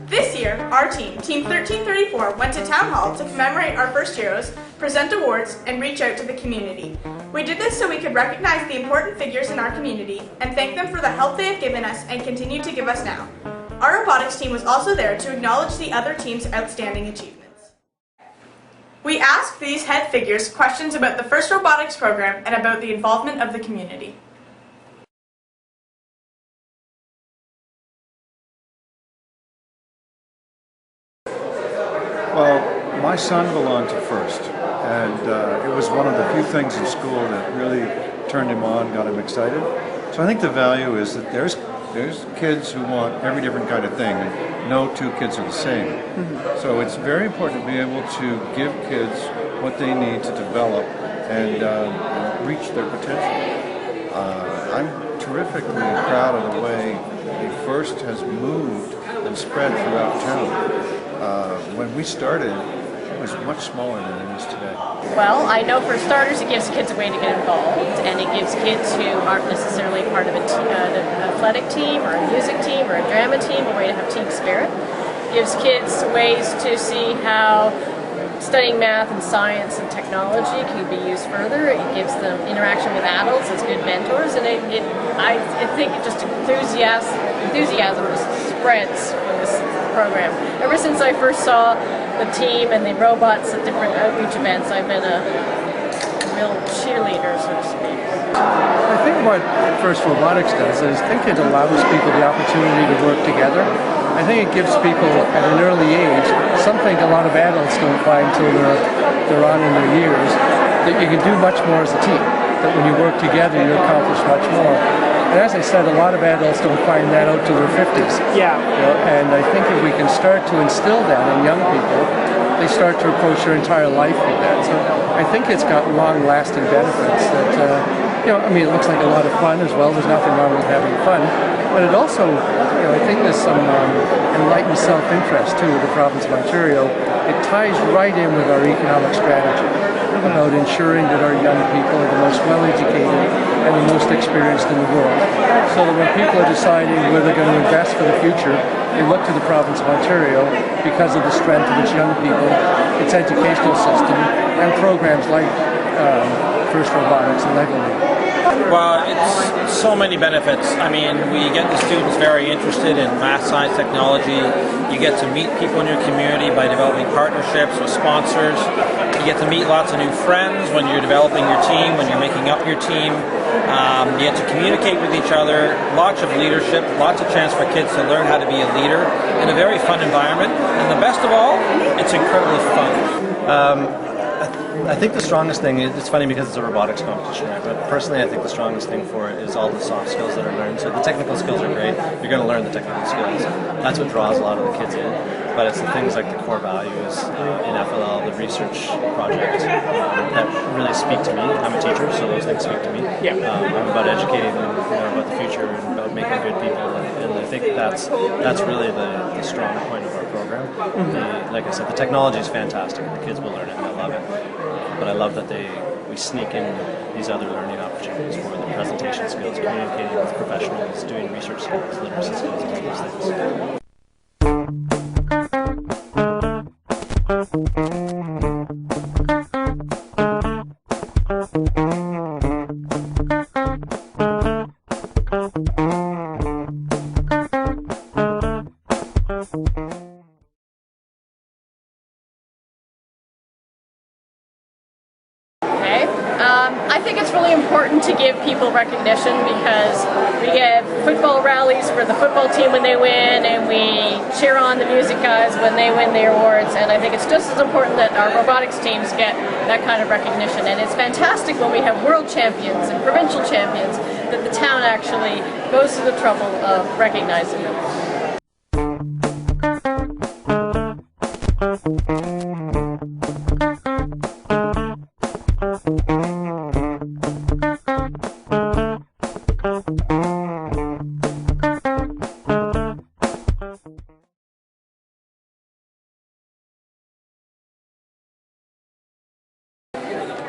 This year, our team, Team 1334, went to Town Hall to commemorate our first heroes, present awards, and reach out to the community. We did this so we could recognize the important figures in our community and thank them for the help they have given us and continue to give us now. Our robotics team was also there to acknowledge the other team's outstanding achievements. We asked these head figures questions about the FIRST Robotics program and about the involvement of the community. Well, my son belonged to FIRST, and it was one of the few things in school that really turned him on, got him excited. So I think the value is that there's kids who want every different kind of thing, and no two kids are the same. So it's very important to be able to give kids what they need to develop and reach their potential. I'm terrifically proud of the way the FIRST has moved and spread throughout town. When we started, it was much smaller than it is today. Well, I know for starters it gives kids a way to get involved, and it gives kids who aren't necessarily part of an athletic team or a music team or a drama team a way to have team spirit. It gives kids ways to see how studying math and science and technology can be used further. It gives them interaction with adults as good mentors, and I think it just enthusiasm just spreads from this program. Ever since I first saw the team and the robots at different outreach events, I've been a real cheerleader, so to speak. I think what FIRST Robotics does is I think it allows people the opportunity to work together. I think it gives people at an early age something a lot of adults don't find until they're on in their years, that you can do much more as a team, that when you work together you accomplish much more. And as I said, a lot of adults don't find that out till their 50s. Yeah. And I think if we can start to instill that in young people, they start to approach their entire life with that. So I think it's got long-lasting benefits that, it looks like a lot of fun as well. There's nothing wrong with having fun. But it also, I think there's some enlightened self-interest too with the province of Ontario. It ties right in with our economic strategy about ensuring that our young people are the most well-educated and the most experienced in the world. So that when people are deciding where they're going to invest for the future, they look to the province of Ontario because of the strength of its young people, its educational system, and programs like FIRST Robotics and LEGO League. Well, it's so many benefits. I mean, we get the students very interested in math, science, technology. You get to meet people in your community by developing partnerships with sponsors. You get to meet lots of new friends when you're developing your team, when you're making up your team. You get to communicate with each other, lots of leadership, lots of chance for kids to learn how to be a leader in a very fun environment. And the best of all, it's incredibly fun. I think the strongest thing, it's funny because it's a robotics competition, right? But personally I think the strongest thing for it is all the soft skills that are learned. So the technical skills are great, you're going to learn the technical skills. That's what draws a lot of the kids in. But it's the things like the core values in FLL, the research project, that really speak to me. I'm a teacher, so those things speak to me. Yeah. I'm about educating them about the future and about making good people. And I think that's really the strong point of our program. Like I said, the technology is fantastic and the kids will learn it and they'll love it. But I love that we sneak in these other learning opportunities for the presentation skills, communicating with professionals, doing research skills, literacy skills, all those things. I think it's really important to give people recognition because we have football rallies for the football team when they win, and we cheer on the music guys when they win their awards, and I think it's just as important that our robotics teams get that kind of recognition. And it's fantastic when we have world champions and provincial champions that the town actually goes to the trouble of recognizing them.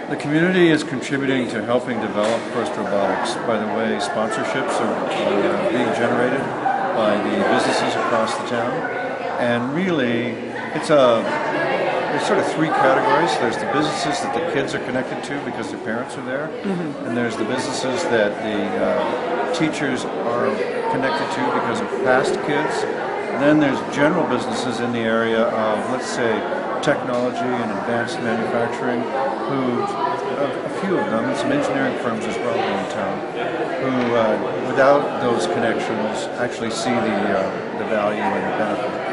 The community is contributing to helping develop FIRST Robotics. By the way, sponsorships are being generated by the businesses across the town. And really, there's sort of three categories. There's the businesses that the kids are connected to because their parents are there, and there's the businesses that the teachers are connected to because of past kids. And then there's general businesses in the area of, let's say, technology and advanced manufacturing, who, a few of them, some engineering firms as well in town, who, without those connections, actually see the value and the benefit.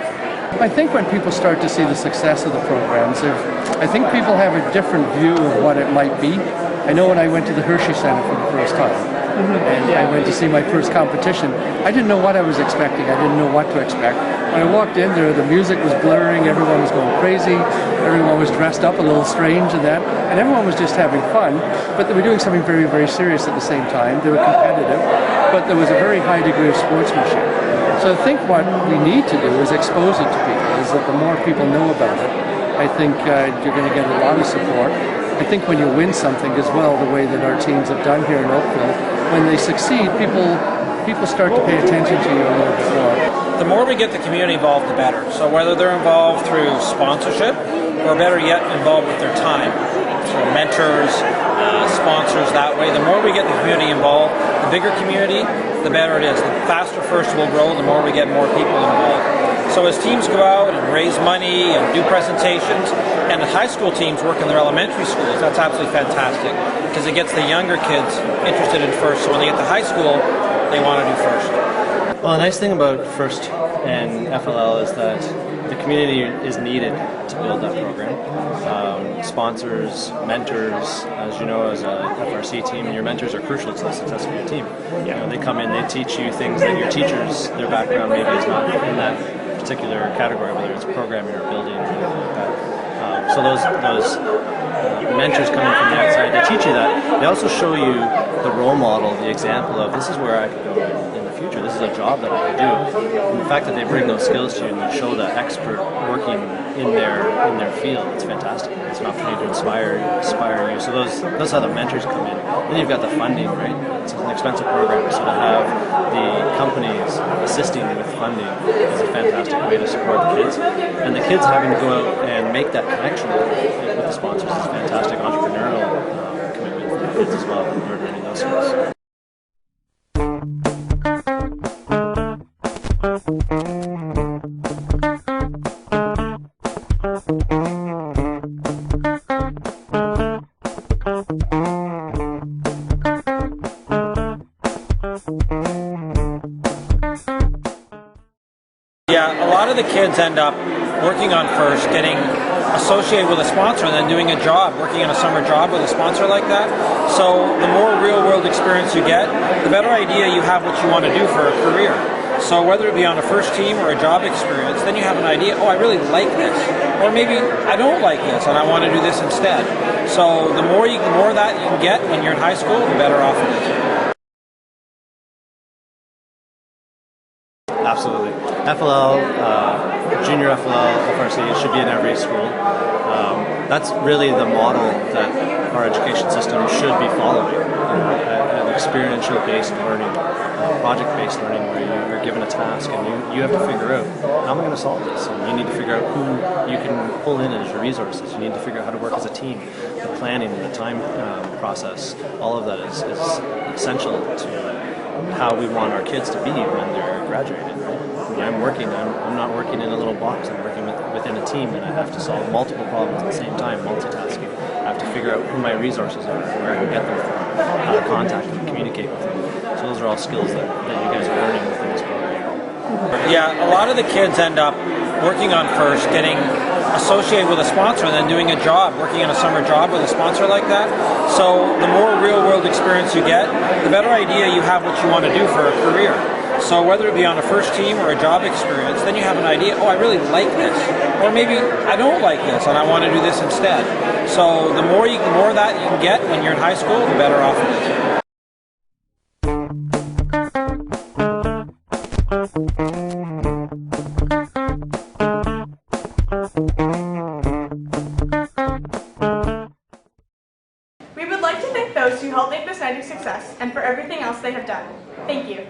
I think when people start to see the success of the programs, I think people have a different view of what it might be. I know when I went to the Hershey Center for the first time, and I went to see my first competition, I didn't know what I was expecting. I didn't know what to expect. When I walked in there, the music was blaring, everyone was going crazy, everyone was dressed up a little strange and that, and everyone was just having fun, but they were doing something very, very serious at the same time. They were competitive, but there was a very high degree of sportsmanship. So I think what we need to do is expose it to people, is that the more people know about it, I think you're going to get a lot of support. I think when you win something as well, the way that our teams have done here in Oakville, when they succeed, people start to pay attention to you a little bit more. The more we get the community involved, the better. So whether they're involved through sponsorship, or better yet, involved with their time, through mentors, sponsors that way, the more we get the community involved, the bigger community, the better it is. The faster first we'll grow, the more we get more people involved. So as teams go out and raise money and do presentations, and the high school teams work in their elementary schools, that's absolutely fantastic because it gets the younger kids interested in first. So when they get to high school, they want to do first. Well, the nice thing about FIRST and FLL is that the community is needed to build that program. Sponsors, mentors, as you know, as a FRC team, your mentors are crucial to the success of your team. You know, they come in, they teach you things that your teachers, their background maybe is not in that particular category, whether it's programming or building or anything like that. So those mentors coming from the outside, they teach you that. They also show you the role model, the example of this is where I could go in the future. This is a job that I could do. And the fact that they bring those skills to you and they show that expert working in their field, it's fantastic. It's an opportunity to inspire you. So those are the mentors come in. Then you've got the funding, right? It's an expensive program, so to have the companies assisting with funding is a fantastic way to support the kids. And the kids having to go out and make that connection with the sponsors is a fantastic entrepreneurial commitment for the kids as well, in order to learn those skills. Yeah, a lot of the kids end up working on FIRST, getting associated with a sponsor, and then doing a job, working in a summer job with a sponsor like that. So the more real-world experience you get, the better idea you have what you want to do for a career. So whether it be on a FIRST team or a job experience, then you have an idea, oh, I really like this. Or maybe I don't like this and I want to do this instead. So the more that you can get when you're in high school, the better off it is. Absolutely. FLL, junior FLL, FRC should be in every school. That's really the model that our education system should be following. An experiential-based learning, project-based learning where you are given a task and you have to figure out, how am I going to solve this? And you need to figure out who you can pull in as your resources. You need to figure out how to work as a team. The planning and the time process, all of that is essential to how we want our kids to be when they're graduating. Right? When I'm working, I'm not working in a little box. I'm working within a team, and I have to solve multiple problems at the same time, multitasking. I have to figure out who my resources are, where I can get them from, how to contact them, communicate with them. So those are all skills that you guys are learning within this program. Yeah, a lot of the kids end up working on FIRST, getting associated with a sponsor, and then doing a job, working in a summer job with a sponsor like that. So the more real-world experience you get, the better idea you have what you want to do for a career. So whether it be on a FIRST team or a job experience, then you have an idea, oh, I really like this. Or maybe I don't like this and I want to do this instead. So the more that you can get when you're in high school, the better off it is. We would like to thank those who helped make this night a success and for everything else they have done. Thank you.